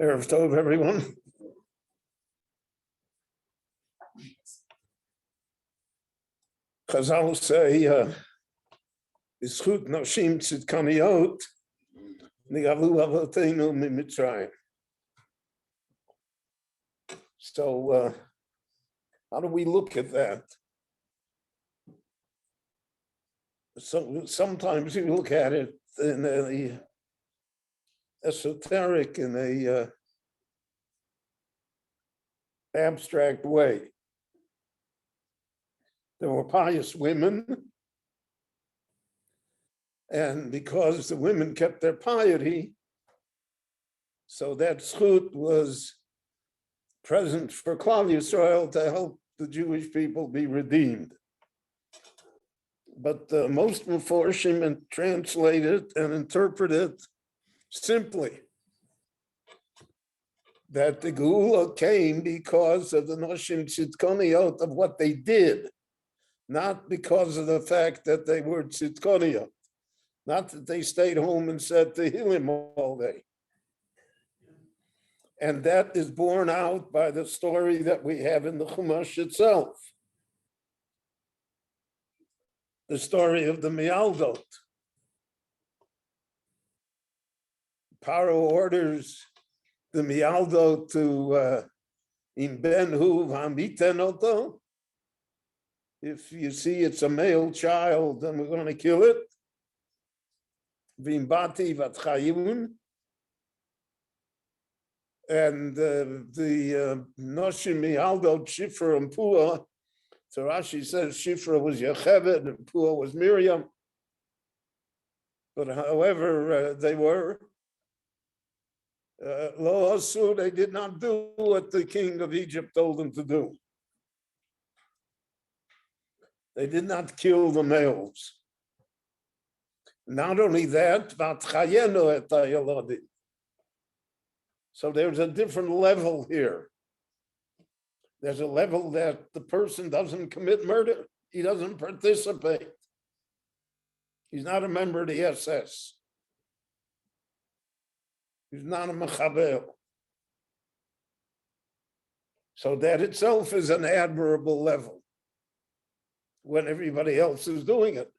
Erev Tov, everyone. Chazal say, "B'zchut noshim tzidkaniot nigalu avoteinu miMitzrayim." So, how do we look at that? So sometimes you look at it in a esoteric, in a abstract way. There were pious women, and because the women kept their piety, so that zchut was present for Klal Yisrael to help the Jewish people be redeemed. But most Meforshim translate it and interpret it simply that the Geula came because of the Noshim Tzidkoniot of what they did, not because of the fact that they were Tzidkoniot, not that they stayed home and said Tehillim all day. And that is borne out by the story that we have in the Chumash itself. The story of the Mialdot. Paro orders the Mialdot to Im Ben Hu V'Hamiten Oto. If you see it's a male child, then we're going to kill it. V'Im Bati Vatchayun. And the Noshim Mialdot, Shifra and Pua. So Rashi says Shifra was Yocheved and Pua was Miriam. But however they were, Lo Asu, they did not do what the king of Egypt told them to do. They did not kill the males. Not only that, Vatchayenu et hayolodim. So there's a different level here. There's a level that the person doesn't commit murder. He doesn't participate. He's not a member of the SS. He's not a mechabel. So that itself is an admirable level when everybody else is doing it.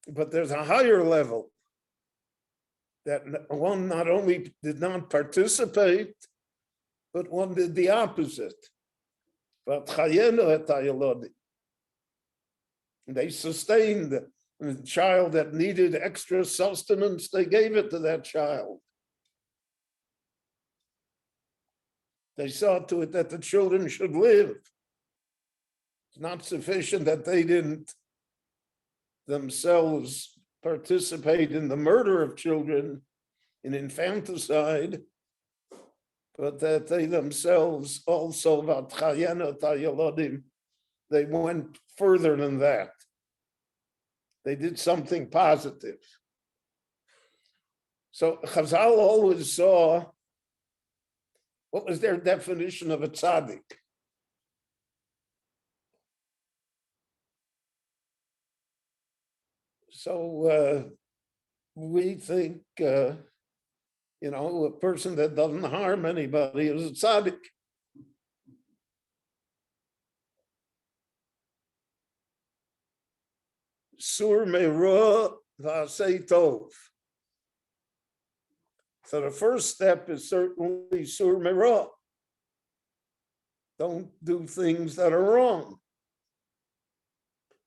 But there's a higher level that one not only did not participate, but one did the opposite. They sustained the child that needed extra sustenance, they gave it to that child. They saw to it that the children should live. It's not sufficient that they didn't themselves participate in the murder of children, in infanticide, but that they themselves also, they went further than that. They did something positive. So Chazal always saw, what was their definition of a tzaddik? So we think, a person that doesn't harm anybody is a tzaddik. Sur me'ra v'asei tov. So the first step is certainly sur me'ra. Don't do things that are wrong.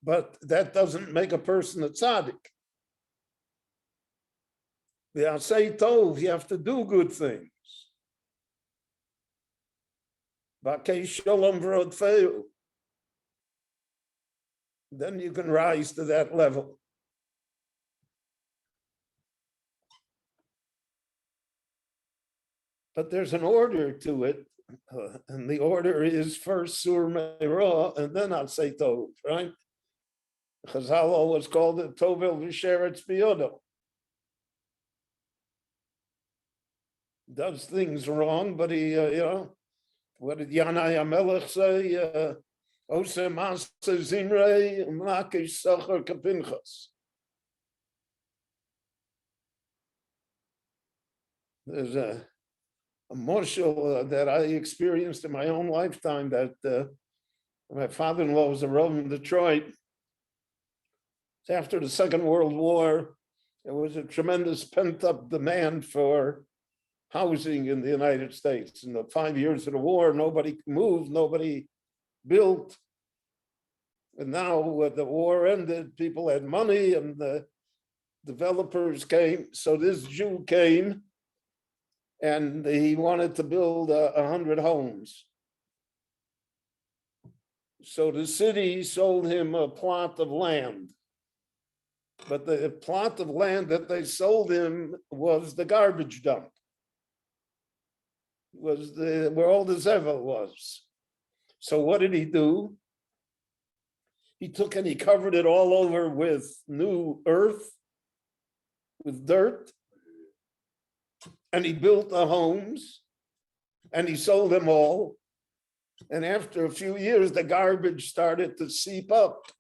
But that doesn't make a person a tzaddik. V'asei tov, you have to do good things. V'akei shalom v'rodfeu. Then you can rise to that level. But there's an order to it, and the order is first sur me'ra and then asei tov, right? Chazal always called it Tovel V'Sheretz Biyodo. Does things wrong, but he, what did Yanai HaMelech say? Ose Maaseh Zinrei U'Makish Sachar Kapinchas. There's a marshal that I experienced in my own lifetime that my father-in-law was a Rav in Detroit. After the Second World War, there was a tremendous pent-up demand for housing in the United States. In the 5 years of the war, nobody moved, nobody built. And now when the war ended, people had money and the developers came. So this Jew came and he wanted to build 100 homes. So the city sold him a plot of land. But the plot of land that they sold him was the garbage dump. Was where all the zevel was. So what did he do? He took and he covered it all over with new earth, with dirt, and he built the homes, and he sold them all. And after a few years, the garbage started to seep up,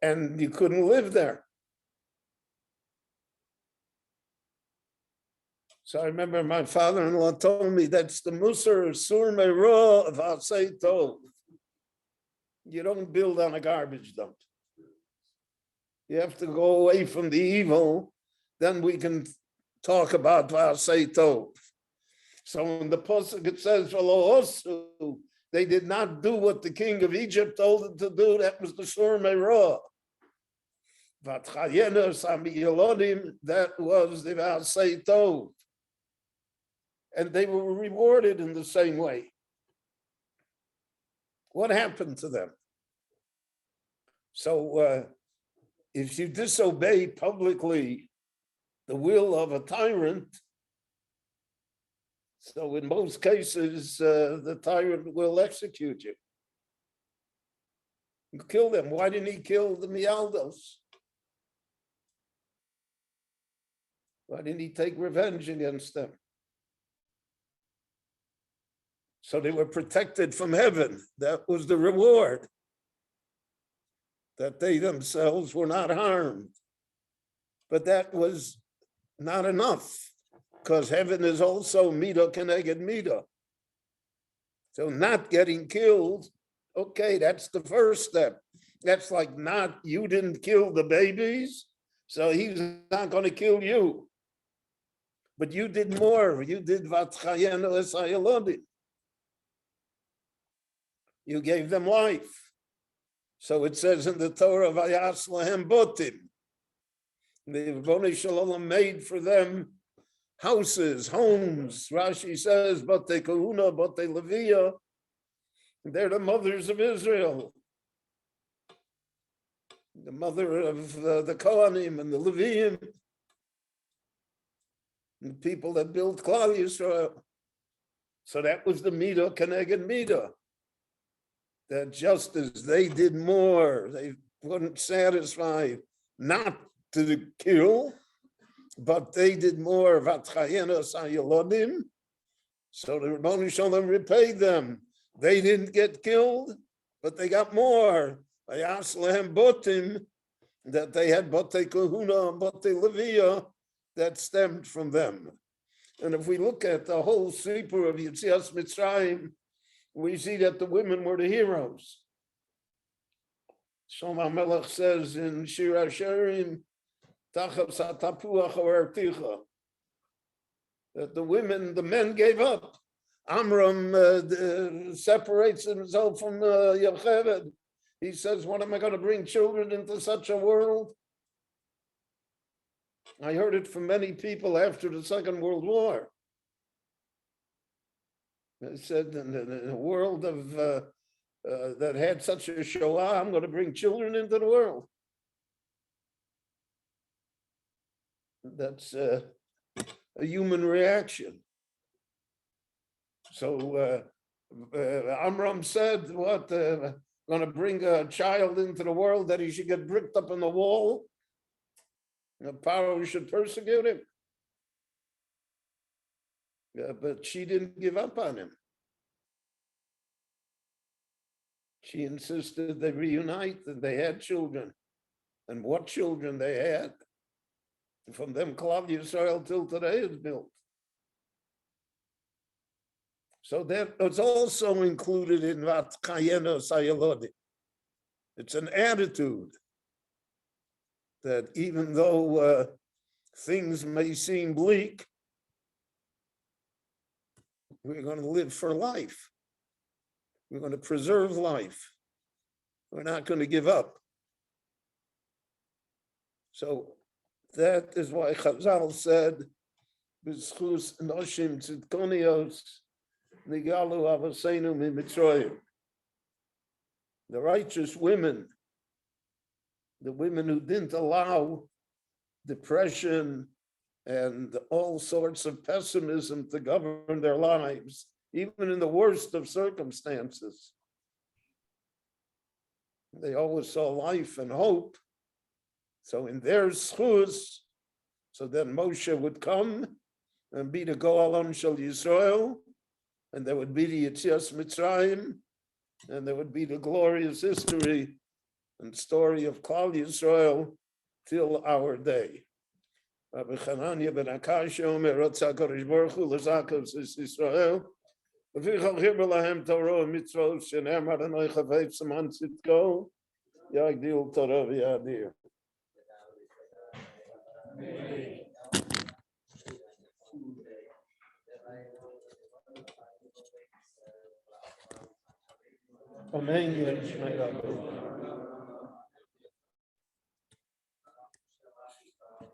and you couldn't live there. So I remember my father-in-law told me that's the Musar Sur Me'ro of Asay Tov. You don't build on a garbage dump. You have to go away from the evil, then we can talk about Asay Tov. So in the Pasuk it says, they did not do what the king of Egypt told them to do. That was the Sur Me'ro. That was the Asay Tov. And they were rewarded in the same way. What happened to them? So if you disobey publicly the will of a tyrant, so in most cases, the tyrant will execute you. You kill them. Why didn't he kill the Mialdos? Why didn't he take revenge against them? So they were protected from heaven. That was the reward. That they themselves were not harmed. But that was not enough, because heaven is also midah keneged midah. So not getting killed, okay, that's the first step. That's like not, you didn't kill the babies, so he's not going to kill you. But you did more. You did vatchayenu es hayalodim. You gave them life. So it says in the Torah, Vayas lahem botim. The Rebbeinu Shalom made for them houses, homes. Rashi says, Batei Kahuna, Batei Leviya. They're the mothers of Israel. The mother of the Kohanim and the Leviim. The people that built Klal Yisrael. So that was the midah keneged midah. That just as they did more, they weren't satisfied not to kill, but they did more. Vatchayenu sayalodim. So the Rebbeinu Shalom repaid them. They didn't get killed, but they got more. Vayas lahem botim, that they had Batei Kahuna and Batei Leviya that stemmed from them. And if we look at the whole sipur of Yetzias Mitzrayim, we see that the women were the heroes. Shlomo HaMelech says in Shir HaShirim, Tachab Satapuach Orticha, that the women, the men gave up. Amram separates himself from Yocheved. He says, what am I going to bring children into such a world? I heard it from many people after the Second World War. They said, in a world of that had such a Shoah, I'm going to bring children into the world. That's a human reaction. So Amram said, what? going to bring a child into the world that he should get bricked up in the wall. The Paro should persecute him. Yeah, but she didn't give up on him. She insisted they reunite and they had children. And what children they had. From them, Klal Yisrael till today is built. So that was also included in Vat Chayenu Sayalodi. It's an attitude that even though things may seem bleak, we're going to live for life. We're going to preserve life. We're not going to give up. So that is why Chazal said, "B'schus noshim tzidkonios nigalu avaseinu miMitzrayim." The righteous women, the women who didn't allow depression and all sorts of pessimism to govern their lives, even in the worst of circumstances. They always saw life and hope. So in their schus, so then Moshe would come and be the Goalam Shel Yisrael, and there would be the Yetzias Mitzrayim, and there would be the glorious history and story of Klal Yisrael till our day. Rabbi Chananya ben Akashia Omer Ratzah HaKadosh Baruch Hu L'Zakav Zis Yisrael V'fichal Chibur Lahem Torah Mitzvot Shene'emar Adonai Chavei Siman Tzidko Yagdil Torah V'Yadir. Amen.